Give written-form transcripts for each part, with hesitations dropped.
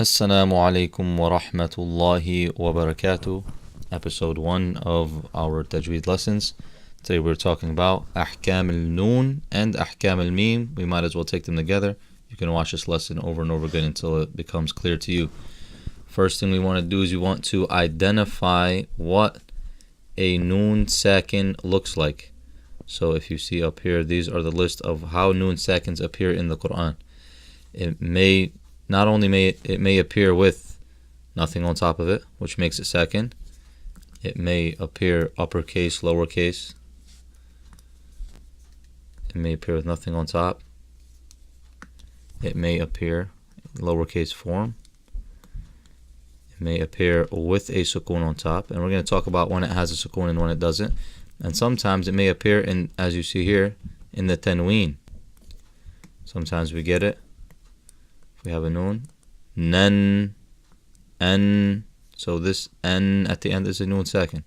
Assalamu alaikum wa rahmatullahi wa barakatuh. Episode 1 of our Tajweed lessons. Today we're talking about Ahkam al-Noon and Ahkam al-Meem. We might as well take them together. You can watch this lesson over and over again until it becomes clear to you. First thing we want to do is we want to identify what a Noon Sakin looks like. So if you see up here, these are the list of how Noon Sakins appear in the Quran. Not only may it appear with nothing on top of it, which makes it sakin. It may appear uppercase, lowercase. It may appear with nothing on top. It may appear lowercase form. It may appear with a sukoon on top. And we're going to talk about when it has a sukoon and when it doesn't. And sometimes it may appear in, as you see here, in the tanween. Sometimes we get it. We have a noon, nan, an. So this an at the end is a noon sakin.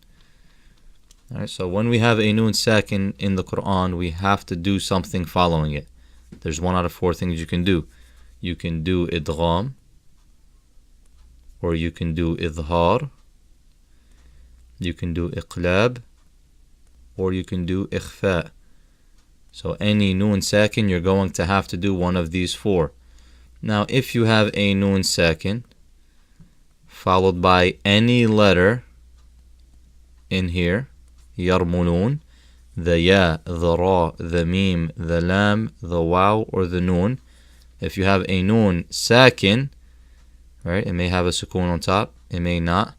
Alright, so when we have a noon sakin in the Quran, we have to do something following it. There's one out of four things you can do. You can do idgham, or you can do idhar, you can do iqlab, or you can do ikhfa. So any noon sakin, you're going to have to do one of these four. Now, if you have a noon sakin followed by any letter in here, yarmulun, the ya, the ra, the mim, the lam, the waw, or the noon. If you have a noon sakin, right, it may have a sukoon on top, it may not.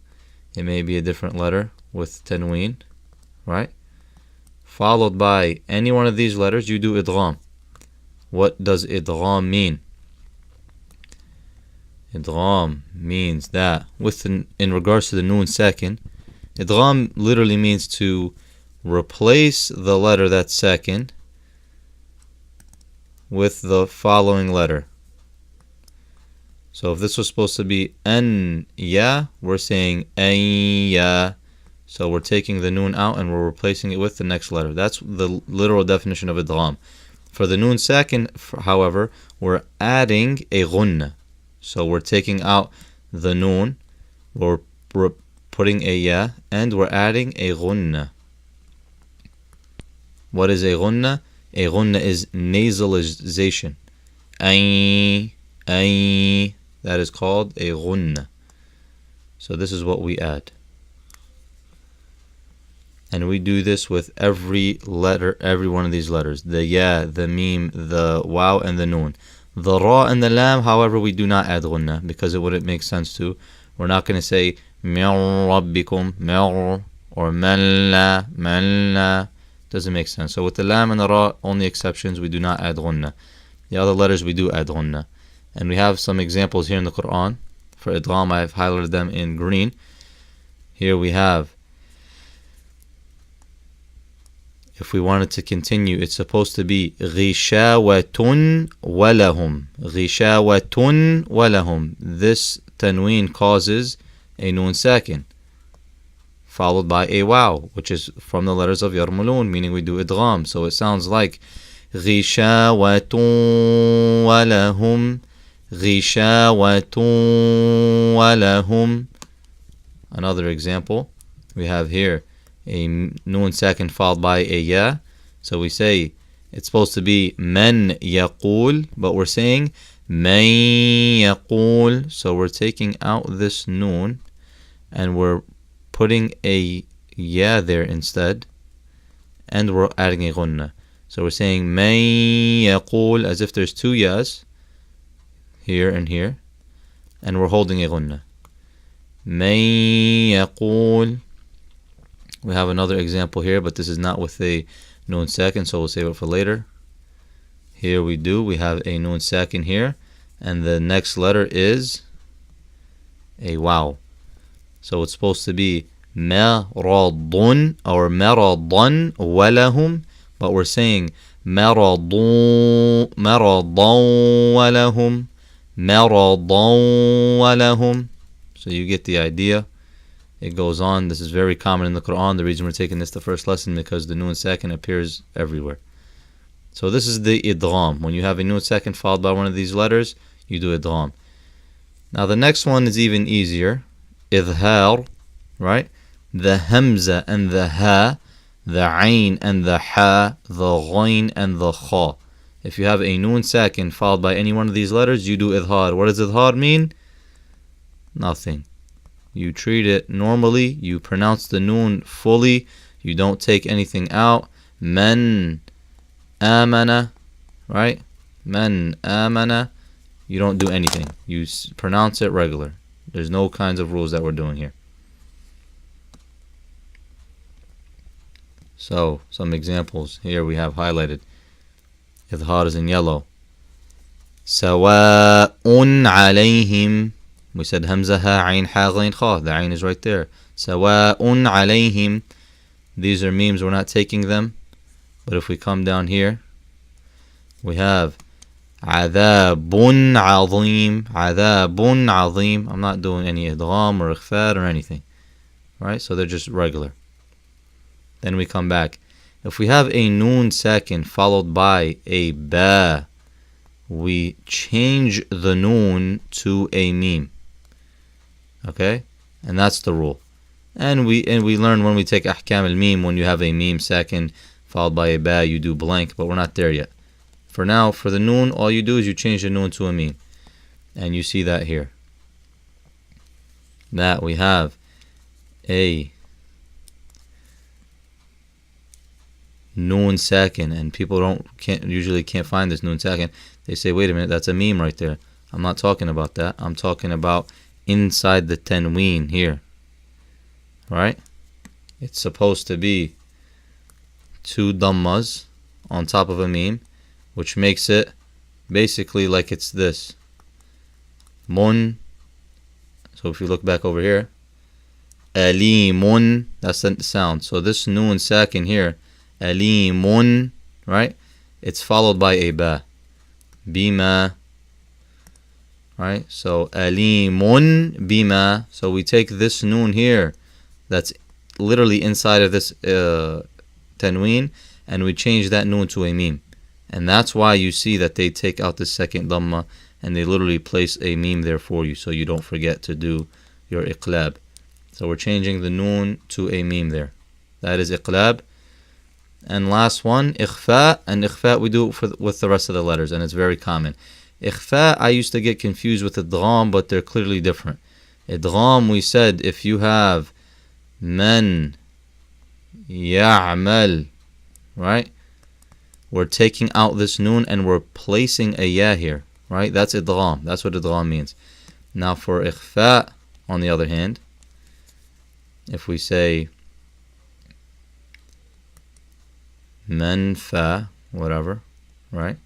It may be a different letter with tanween, right? Followed by any one of these letters, you do idgham. What does idgham mean? Idgham means that in regards to the noon sakin, idgham literally means to replace the letter that's sakin with the following letter. So if this was supposed to be an ya, we're saying an ya. So we're taking the noon out and we're replacing it with the next letter. That's the literal definition of idgham. For the noon sakin, however, we're adding a ghunna. So we're taking out the noon, we're putting a ya, and we're adding a ghunna. What is a ghunna? A ghunna is nasalization. Ay, that is called a ghunna. So this is what we add. And we do this with every letter, every one of these letters. The ya, the mim, the waw, and the noon. The ra and the lam, however, we do not add ghunna because it wouldn't make sense to. We're not going to say min rabbikum, min, or man. Doesn't make sense. So with the lam and the ra, only exceptions, we do not add ghunna. The other letters we do add ghunna. And we have some examples here in the Quran. For idgham, I've highlighted them in green. Here we have, if we wanted to continue, it's supposed to be غِشَاوَةٌ وَلَهُمْ. غِشَاوَةٌ وَلَهُمْ. This tanween causes a noon sakin, followed by a waw, which is from the letters of yarmulun, meaning we do idgham. So it sounds like غِشَاوَةٌ وَلَهُمْ. غِشَاوَةٌ وَلَهُمْ. Another example we have here, a noon sakin followed by a ya. So we say it's supposed to be man yaqul, but we're saying man yaqul. So we're taking out this noon and we're putting a ya there instead, and we're adding a ghunna. So we're saying man yaqul as if there's two yas here and here, and we're holding a ghunna. Man yaqul. We have another example here, but this is not with a noon sakin, so we'll save it for later. Here we have a noon sakin here, and the next letter is a waw. So it's supposed to be maradun or maradan walahum, but we're saying maradun walahum, maradan walahum. So you get the idea. It goes on. This is very common in the Quran. The reason we're taking this the first lesson because the noon sakin appears everywhere. So this is the idgham. When you have a noon sakin followed by one of these letters, you do idgham. Now the next one is even easier. Idhar, right? The hamza and the ha, the ayn and the ha, the ghayn and the kha. If you have a noon sakin followed by any one of these letters, you do idhar. What does idhar mean? Nothing. You treat it normally. You pronounce the noon fully. You don't take anything out. Man amana, right? Man amana. You don't do anything. You pronounce it regular. There's no kinds of rules that we're doing here. So, some examples here we have highlighted. Idhar is in yellow. Sawa'un alayhim. We said hamza ha ayn ha ghayn kha. The ayn is right there. Sawa'un alayhim. These are memes. We're not taking them. But if we come down here, we have Adhabun azim. Adhabun azim. I'm not doing any idgham or ikhfa or anything. Right? So they're just regular. Then we come back. If we have a noon sakin followed by a ba, we change the noon to a meme. Okay? And that's the rule. And we learn when we take ahkam al-meme, when you have a meme sakin followed by a ba, you do blank, but we're not there yet. For now, for the noon, all you do is you change the noon to a meme. And you see that here. That we have a noon sakin, and people usually can't find this noon sakin. They say, wait a minute, that's a meme right there. I'm not talking about that. I'm talking about inside the tanween here. Right? It's supposed to be two dhammas on top of a meme, which makes it basically like it's this. Mun. So if you look back over here, alimun, that's the sound. So this noon sakin here, alimun, right? It's followed by a ba. Bima. Right? So alimun bima. So we take this noon here that's literally inside of this tanween, and we change that noon to a meme. And that's why you see that they take out the second dhamma and they literally place a meme there for you so you don't forget to do your iqlab. So we're changing the noon to a meme there. That is iqlab. And last one, ikhfa. And ikhfa we do it with the rest of the letters, and it's very common. Ikhfa, I used to get confused with idgham, but they're clearly different. Idgham, we said if you have man ya'mal, right? We're taking out this noon and we're placing a ya here, right? That's idgham. That's what idgham means. Now for ikhfa, on the other hand, if we say manfa, whatever, right?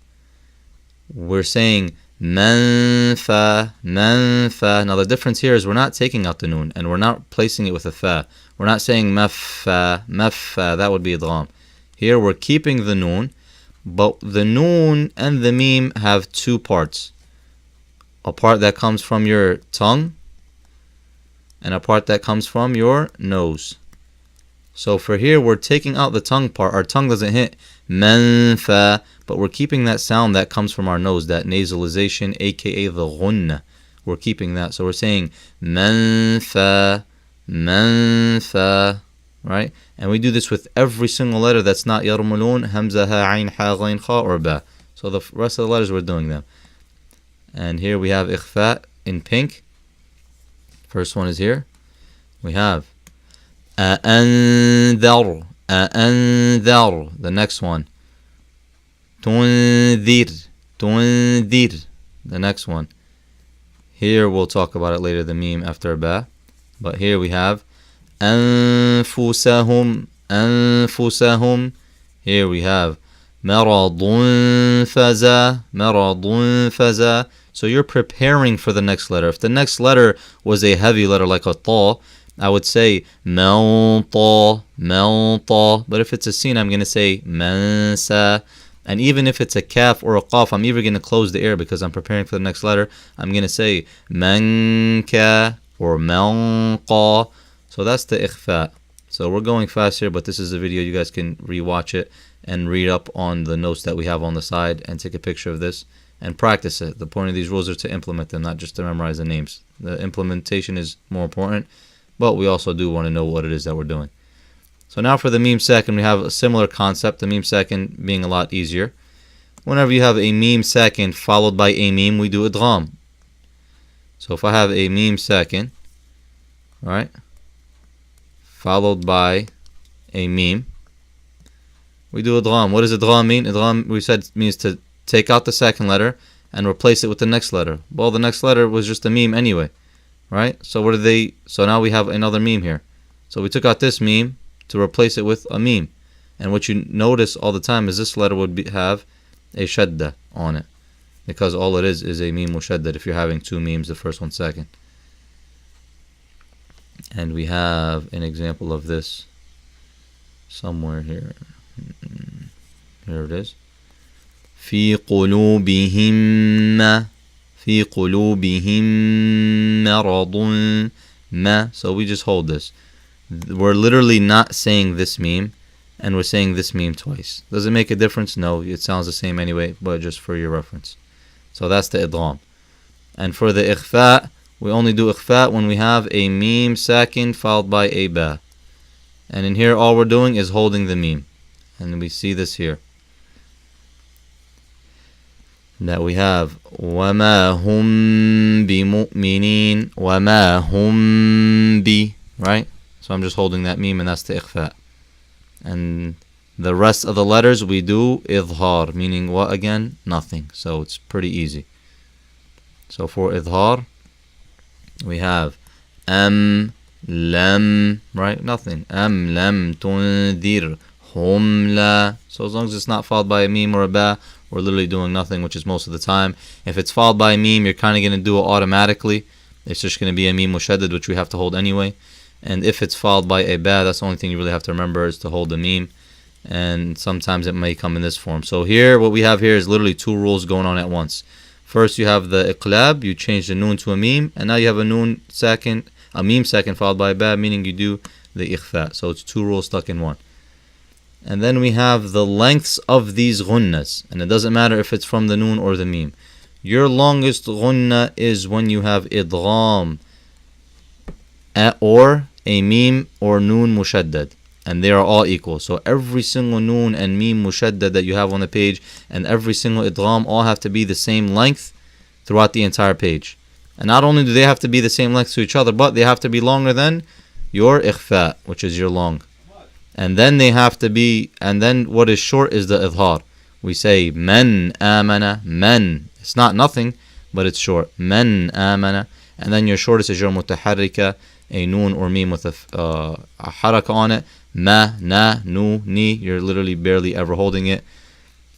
We're saying manfa, manfa. Now the difference here is we're not taking out the noon and we're not placing it with a fa. We're not saying maffa, maffa. That would be idgham. Here we're keeping the noon, but the noon and the meme have two parts. A part that comes from your tongue and a part that comes from your nose. So for here, we're taking out the tongue part. Our tongue doesn't hit manfa, but we're keeping that sound that comes from our nose, that nasalization, aka the ghunna. We're keeping that. So we're saying manfa, manfa, right? And we do this with every single letter that's not yarmulun, hamza, ha, ayn, ha, ghayn, kha, or ba. So the rest of the letters, we're doing them. And here we have ikhfa in pink. First one is here. We have a'andhar, a'andhar. The next one, tunzir, tunzir. The next one. Here we'll talk about it later, the meme after ba. But here we have أنفسهم, أنفسهم. Here we have مرض فزا, مرض فزا. So you're preparing for the next letter. If the next letter was a heavy letter like a ta, I would say melta, melta. But if it's a sin, I'm going to say mansa. And even if it's a kaf or a qaf, I'm either going to close the air because I'm preparing for the next letter. I'm going to say manka or manqa. So that's the ikhfa. So we're going fast here, but this is a video. You guys can rewatch it and read up on the notes that we have on the side and take a picture of this and practice it. The point of these rules are to implement them, not just to memorize the names. The implementation is more important, but we also do want to know what it is that we're doing. So now for the Meem Sakin, we have a similar concept, the Meem Sakin being a lot easier. Whenever you have a Meem Sakin followed by a Meem, we do Idgham. So if I have a Meem Sakin, right, followed by a Meem, we do Idgham. What does Idgham mean? Idgham, we said, means to take out the second letter and replace it with the next letter. Well, the next letter was just a Meem anyway, right? So what did they? So now we have another Meem here. So we took out this Meem to replace it with a Meem. And what you notice all the time is this letter would have a Shadda on it, because all it is a Meem Mushaddad if you're having two Meems, the first one second. And we have an example of this somewhere here. Here it is. في قلوبهم مرض ما. So we just hold this. We're literally not saying this Meem, and we're saying this Meem twice. Does it make a difference? No, it sounds the same anyway, but just for your reference. So that's the Idgham. And for the Ikhfa, we only do Ikhfa when we have a Meem Sakin followed by a Ba. And in here all we're doing is holding the Meem. And we see this here, that we have وَمَا هُمْ بِمُؤْمِنِينَ وَمَا هُمْ بِ, right? So I'm just holding that Meem, and that's the Ikhfa. And the rest of the letters we do Idhar, meaning what again? Nothing. So it's pretty easy. So for Idhar, we have lam, right? Nothing. Lam tundir hum la. So as long as it's not followed by a Meem or a Ba, we're literally doing nothing, which is most of the time. If it's followed by a Meem, you're kind of going to do it automatically. It's just going to be a Meem Mushaddad, which we have to hold anyway. And if it's followed by a Ba, that's the only thing you really have to remember is to hold the Meem. And sometimes it may come in this form. So here, what we have here is literally two rules going on at once. First, you have the Iqlab, you change the Noon to a Meem, and now you have a Noon second, a Meem second followed by a Ba, meaning you do the Ikhfa. So it's two rules stuck in one. And then we have the lengths of these ghunnas, and it doesn't matter if it's from the Noon or the Meem. Your longest ghunna is when you have Idgham or a Meem or Noon Mushaddad, and they are all equal. So every single Noon and Meem Mushaddad that you have on the page and every single Idgham all have to be the same length throughout the entire page. And not only do they have to be the same length to each other, but they have to be longer than your Ikhfa, which is your long. And then they have to be, and then what is short is the Idhar. We say man amana, man. It's not nothing, but it's short. Man amana. And then your shortest is your mutaharrika, a Noon or Meem with a haraka on it. Ma, na, nu, ni. You're literally barely ever holding it.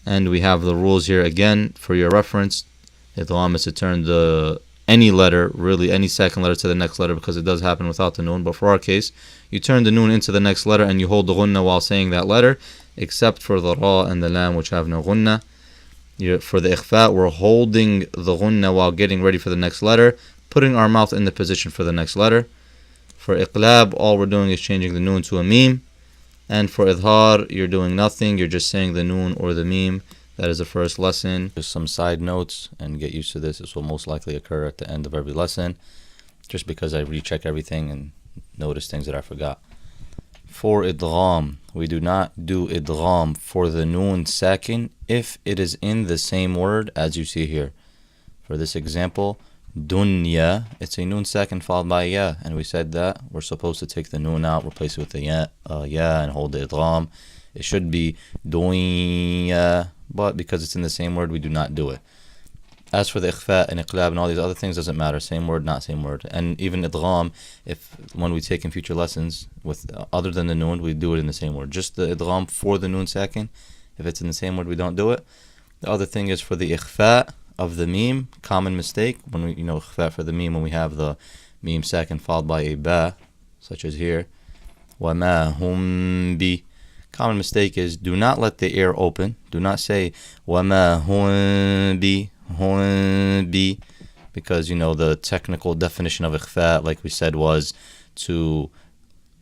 And we have the rules here again for your reference. Idgham is to turn any letter, really any second letter, to the next letter, because it does happen without the Noon. But for our case, you turn the Noon into the next letter and you hold the Ghunna while saying that letter, except for the Ra and the Lam, which have no Ghunna. For the Ikhfa, we're holding the Ghunna while getting ready for the next letter, putting our mouth in the position for the next letter. For Iqlab, all we're doing is changing the Noon to a Meem. And for Idhar, you're doing nothing, you're just saying the Noon or the Meem. That is the first lesson. Just some side notes, and get used to this. This will most likely occur at the end of every lesson, just because I recheck everything and notice things that I forgot. For Idgham, we do not do Idgham for the Noon Sakin if it is in the same word as you see here. For this example, Dunya, it's a Noon Sakin followed by a Ya, and we said that we're supposed to take the Noon out, replace it with a Ya, and hold the Idgham. It should be Dunya, but because it's in the same word, we do not do it. As for the Ikhfa and Iqlab and all these other things, doesn't matter. Same word, not same word. And even Idgham, when we take in future lessons, with other than the Noon, we do it in the same word. Just the Idgham for the Noon Sakin, if it's in the same word, we don't do it. The other thing is for the Ikhfa of the Meem, common mistake, when we, Ikhfa for the Meem, when we have the Meem Sakin followed by a Ba, such as here, وَمَا هُمْ بِ. Common mistake is do not let the air open. Do not say وَمَا هُمْ بِ, because the technical definition of Ikhfa, like we said, was to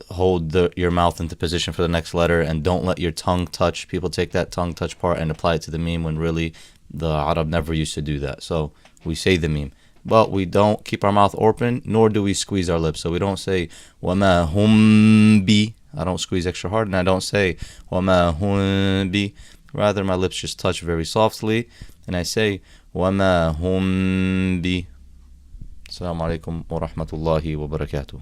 hold your mouth into position for the next letter and don't let your tongue touch. People take that tongue touch part and apply it to the Meem, when really The Arab never used to do that. So we say the Meem. But we don't keep our mouth open, nor do we squeeze our lips. So we don't say وَمَا هُمْ بِي. I don't squeeze extra hard, and I don't say وَمَا هُمْ بِي. Rather, my lips just touch very softly, and I say وَمَا هُمْ بِي. Assalamu alaikum wa rahmatullahi wa barakatuh.